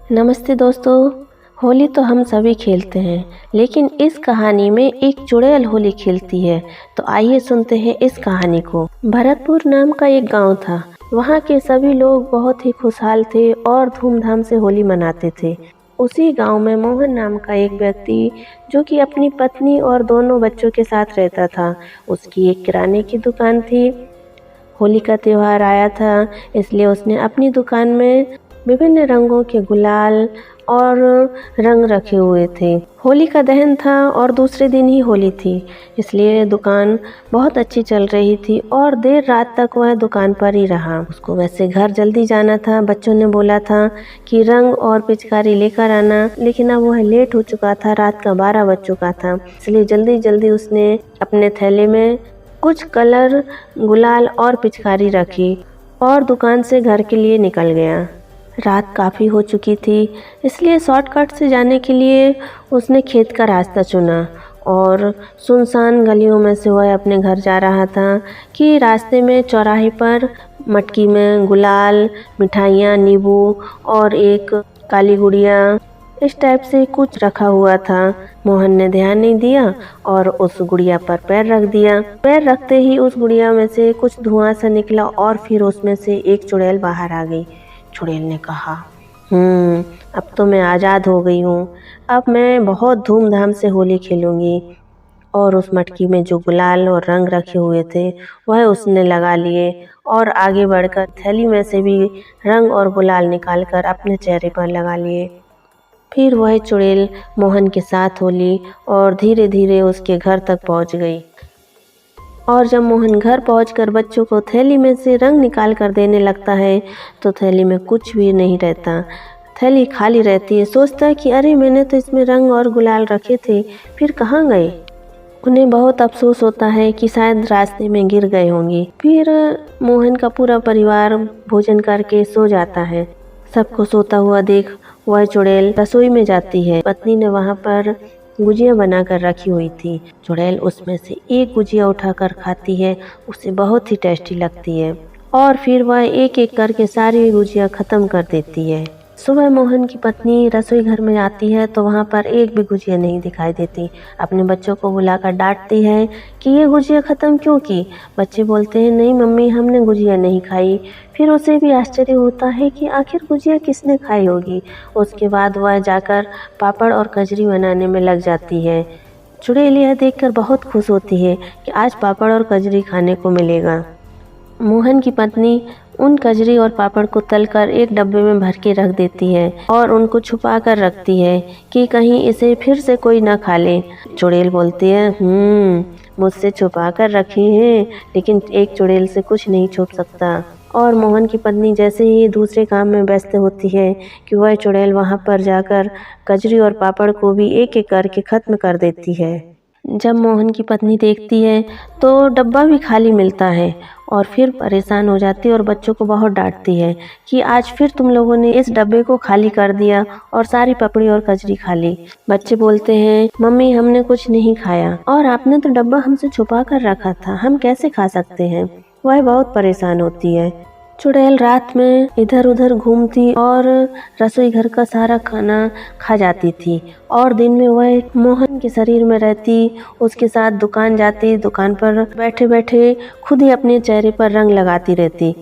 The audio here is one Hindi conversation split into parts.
नमस्ते दोस्तों। होली तो हम सभी खेलते हैं, लेकिन इस कहानी में एक चुड़ैल होली खेलती है। तो आइए सुनते हैं इस कहानी को। भरतपुर नाम का एक गांव था। वहां के सभी लोग बहुत ही खुशहाल थे और धूमधाम से होली मनाते थे। उसी गांव में मोहन नाम का एक व्यक्ति, जो कि अपनी पत्नी और दोनों बच्चों के साथ रहता था। उसकी एक किराने की दुकान थी। होली का त्योहार आया था, इसलिए उसने अपनी दुकान में विभिन्न रंगों के गुलाल और रंग रखे हुए थे। होली का दहन था और दूसरे दिन ही होली थी, इसलिए दुकान बहुत अच्छी चल रही थी और देर रात तक वह दुकान पर ही रहा। उसको वैसे घर जल्दी जाना था। बच्चों ने बोला था कि रंग और पिचकारी लेकर आना, लेकिन अब वह लेट हो चुका था। रात का 12 बज चुका था, इसलिए जल्दी जल्दी उसने अपने थैले में कुछ कलर, गुलाल और पिचकारी रखी और दुकान से घर के लिए निकल गया। रात काफ़ी हो चुकी थी, इसलिए शॉर्टकट से जाने के लिए उसने खेत का रास्ता चुना और सुनसान गलियों में से वह अपने घर जा रहा था कि रास्ते में चौराहे पर मटकी में गुलाल, मिठाइयाँ, नींबू और एक काली गुड़िया, इस टाइप से कुछ रखा हुआ था। मोहन ने ध्यान नहीं दिया और उस गुड़िया पर पैर रख दिया। पैर रखते ही उस गुड़िया में से कुछ धुआं सा निकला और फिर उसमें से एक चुड़ैल बाहर आ गई। चुड़ैल ने कहा, अब तो मैं आज़ाद हो गई हूँ। अब मैं बहुत धूमधाम से होली खेलूँगी। और उस मटकी में जो गुलाल और रंग रखे हुए थे वह उसने लगा लिए और आगे बढ़कर थैली में से भी रंग और गुलाल निकालकर अपने चेहरे पर लगा लिए। फिर वह चुड़ैल मोहन के साथ होली और धीरे धीरे उसके घर तक पहुंच गई। और जब मोहन घर पहुंचकर बच्चों को थैली में से रंग निकाल कर देने लगता है तो थैली में कुछ भी नहीं रहता। थैली खाली रहती है। सोचता है कि अरे, मैंने तो इसमें रंग और गुलाल रखे थे, फिर कहाँ गए। उन्हें बहुत अफसोस होता है कि शायद रास्ते में गिर गए होंगे। फिर मोहन का पूरा परिवार भोजन करके सो जाता है। सबको सोता हुआ देख वह चुड़ैल रसोई में जाती है। पत्नी ने वहाँ पर गुजिया बनाकर रखी हुई थी। चुड़ैल उसमें से एक गुजिया उठाकर खाती है। उसे बहुत ही टेस्टी लगती है और फिर वह एक एक करके सारी गुजिया ख़त्म कर देती है। सुबह मोहन की पत्नी रसोई घर में आती है तो वहाँ पर एक भी गुजिया नहीं दिखाई देती। अपने बच्चों को बुलाकर डांटती है कि ये गुजिया ख़त्म क्यों की। बच्चे बोलते हैं, नहीं मम्मी, हमने गुजिया नहीं खाई। फिर उसे भी आश्चर्य होता है कि आखिर गुजिया किसने खाई होगी। उसके बाद वह जाकर पापड़ और कजरी बनाने में लग जाती है। चुड़ैल यह देखकर बहुत खुश होती है कि आज पापड़ और कजरी खाने को मिलेगा। मोहन की पत्नी उन कजरी और पापड़ को तलकर एक डब्बे में भर के रख देती है और उनको छुपा कर रखती है कि कहीं इसे फिर से कोई ना खा ले। चुड़ैल बोलती है, मुझसे छुपा कर रखी है, लेकिन एक चुड़ैल से कुछ नहीं छुप सकता। और मोहन की पत्नी जैसे ही दूसरे काम में व्यस्त होती है कि वह चुड़ैल वहाँ पर जाकर कजरी और पापड़ को भी एक एक करके ख़त्म कर देती है। जब मोहन की पत्नी देखती है तो डब्बा भी खाली मिलता है और फिर परेशान हो जाती है और बच्चों को बहुत डांटती है कि आज फिर तुम लोगों ने इस डब्बे को खाली कर दिया और सारी पपड़ी और कजरी खा ली। बच्चे बोलते हैं, मम्मी, हमने कुछ नहीं खाया और आपने तो डब्बा हमसे छुपा कर रखा था, हम कैसे खा सकते हैं। वह बहुत परेशान होती है। चुड़ैल रात में इधर उधर घूमती और रसोई घर का सारा खाना खा जाती थी और दिन में वह मोहन के शरीर में रहती, उसके साथ दुकान जाती, दुकान पर बैठे बैठे खुद ही अपने चेहरे पर रंग लगाती रहती।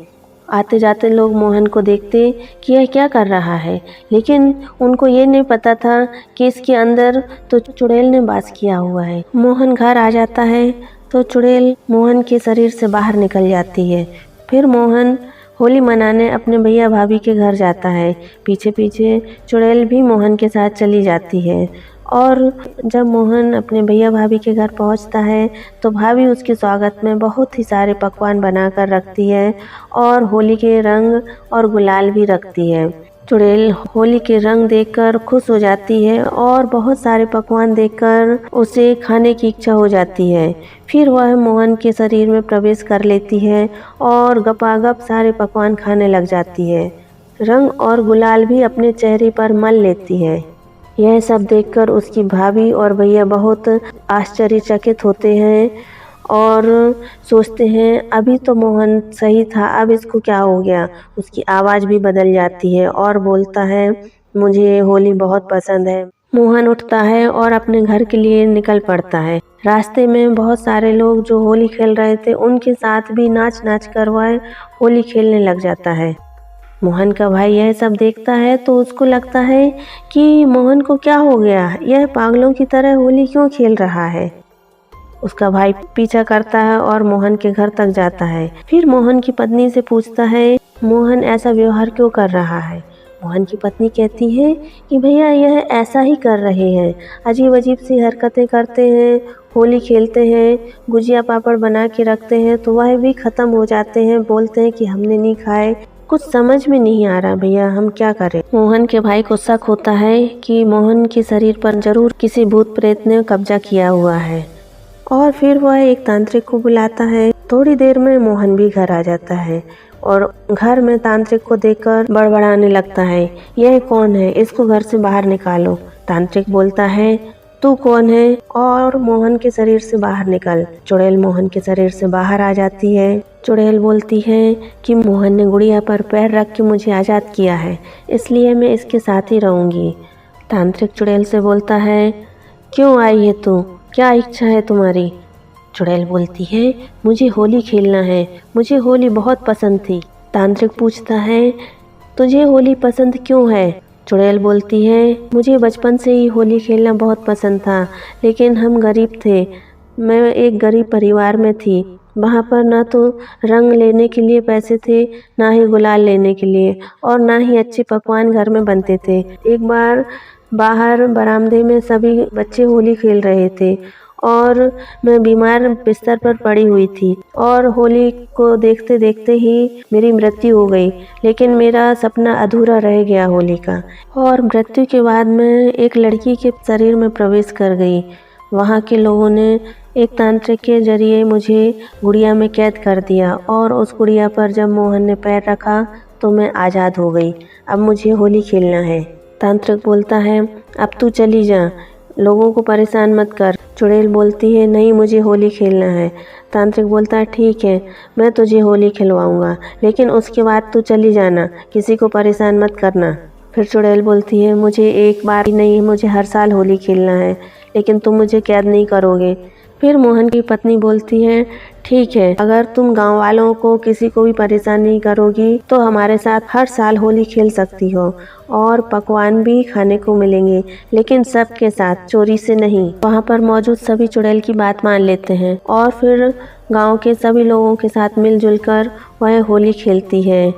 आते जाते लोग मोहन को देखते कि यह क्या कर रहा है, लेकिन उनको ये नहीं पता था कि इसके अंदर तो चुड़ैल ने वास किया हुआ है। मोहन घर आ जाता है तो चुड़ैल मोहन के शरीर से बाहर निकल जाती है। फिर मोहन होली मनाने अपने भैया भाभी के घर जाता है। पीछे पीछे चुड़ैल भी मोहन के साथ चली जाती है और जब मोहन अपने भैया भाभी के घर पहुंचता है तो भाभी उसके स्वागत में बहुत ही सारे पकवान बनाकर रखती है और होली के रंग और गुलाल भी रखती है। चुड़ैल होली के रंग देखकर खुश हो जाती है और बहुत सारे पकवान देखकर उसे खाने की इच्छा हो जाती है। फिर वह मोहन के शरीर में प्रवेश कर लेती है और गपागप सारे पकवान खाने लग जाती है। रंग और गुलाल भी अपने चेहरे पर मल लेती है। यह सब देखकर उसकी भाभी और भैया बहुत आश्चर्यचकित होते हैं और सोचते हैं, अभी तो मोहन सही था, अब इसको क्या हो गया। उसकी आवाज़ भी बदल जाती है और बोलता है मुझे होली बहुत पसंद है। मोहन उठता है और अपने घर के लिए निकल पड़ता है। रास्ते में बहुत सारे लोग जो होली खेल रहे थे उनके साथ भी नाच नाच कर वह होली खेलने लग जाता है। मोहन का भाई यह सब देखता है तो उसको लगता है कि मोहन को क्या हो गया, यह पागलों की तरह होली क्यों खेल रहा है। उसका भाई पीछा करता है और मोहन के घर तक जाता है। फिर मोहन की पत्नी से पूछता है मोहन ऐसा व्यवहार क्यों कर रहा है। मोहन की पत्नी कहती है कि भैया यह ऐसा ही कर रहे हैं, अजीब अजीब सी हरकतें करते हैं, होली खेलते हैं, गुजिया पापड़ बना के रखते हैं तो वह भी ख़त्म हो जाते हैं, बोलते हैं कि हमने नहीं खाए। कुछ समझ में नहीं आ रहा भैया, हम क्या करें। मोहन के भाई को शक होता है कि मोहन के शरीर पर जरूर किसी भूत प्रेत ने कब्जा किया हुआ है और फिर वह एक तांत्रिक को बुलाता है। थोड़ी देर में मोहन भी घर आ जाता है और घर में तांत्रिक को देखकर बड़बड़ाने लगता है, यह कौन है, इसको घर से बाहर निकालो। तांत्रिक बोलता है तू कौन है और मोहन के शरीर से बाहर निकल। चुड़ैल मोहन के शरीर से बाहर आ जाती है। चुड़ैल बोलती है कि मोहन ने गुड़िया पर पैर रख के मुझे आज़ाद किया है, इसलिए मैं इसके साथ ही रहूँगी। तांत्रिक चुड़ैल से बोलता है क्यों आई है तू, क्या इच्छा है तुम्हारी। चुड़ैल बोलती है मुझे होली खेलना है, मुझे होली बहुत पसंद थी। तांत्रिक पूछता है तुझे होली पसंद क्यों है। चुड़ैल बोलती है मुझे बचपन से ही होली खेलना बहुत पसंद था, लेकिन हम गरीब थे, मैं एक गरीब परिवार में थी, वहाँ पर ना तो रंग लेने के लिए पैसे थे, ना ही गुलाल लेने के लिए, और ना ही अच्छे पकवान घर में बनते थे। एक बार बाहर बरामदे में सभी बच्चे होली खेल रहे थे और मैं बीमार बिस्तर पर पड़ी हुई थी और होली को देखते देखते ही मेरी मृत्यु हो गई, लेकिन मेरा सपना अधूरा रह गया होली का। और मृत्यु के बाद मैं एक लड़की के शरीर में प्रवेश कर गई। वहाँ के लोगों ने एक तांत्रिक के जरिए मुझे गुड़िया में कैद कर दिया और उस गुड़िया पर जब मोहन ने पैर रखा तो मैं आज़ाद हो गई। अब मुझे होली खेलना है। तांत्रिक बोलता है अब तू चली जा, लोगों को परेशान मत कर। चुड़ैल बोलती है नहीं मुझे होली खेलना है। तांत्रिक बोलता है ठीक है, मैं तुझे होली खिलवाऊंगा, लेकिन उसके बाद तू चली जाना, किसी को परेशान मत करना। फिर चुड़ैल बोलती है मुझे एक बार ही नहीं, मुझे हर साल होली खेलना है, लेकिन तुम मुझे कैद नहीं करोगे। फिर मोहन की पत्नी बोलती है ठीक है, अगर तुम गांव वालों को किसी को भी परेशान नहीं करोगी तो हमारे साथ हर साल होली खेल सकती हो और पकवान भी खाने को मिलेंगे, लेकिन सबके साथ, चोरी से नहीं। वहाँ पर मौजूद सभी चुड़ैल की बात मान लेते हैं और फिर गांव के सभी लोगों के साथ मिलजुल कर वह होली खेलती है।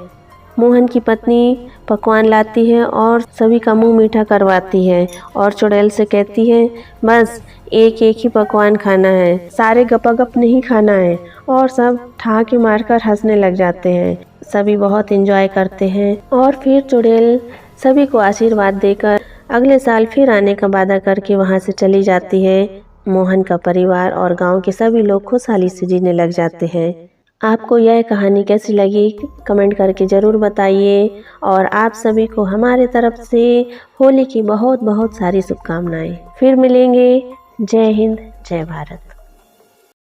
मोहन की पत्नी पकवान लाती है और सभी का मुंह मीठा करवाती है और चुड़ैल से कहती है बस एक एक ही पकवान खाना है, सारे गपागप नहीं खाना है। और सब ठहाके मारकर हंसने लग जाते हैं। सभी बहुत एंजॉय करते हैं और फिर चुड़ैल सभी को आशीर्वाद देकर अगले साल फिर आने का वादा करके वहाँ से चली जाती है। मोहन का परिवार और गांव के सभी लोग खुशहाली से जीने लग जाते हैं। आपको यह कहानी कैसी लगी कमेंट करके ज़रूर बताइए और आप सभी को हमारे तरफ से होली की बहुत बहुत सारी शुभकामनाएं। फिर मिलेंगे। जय हिंद, जय भारत।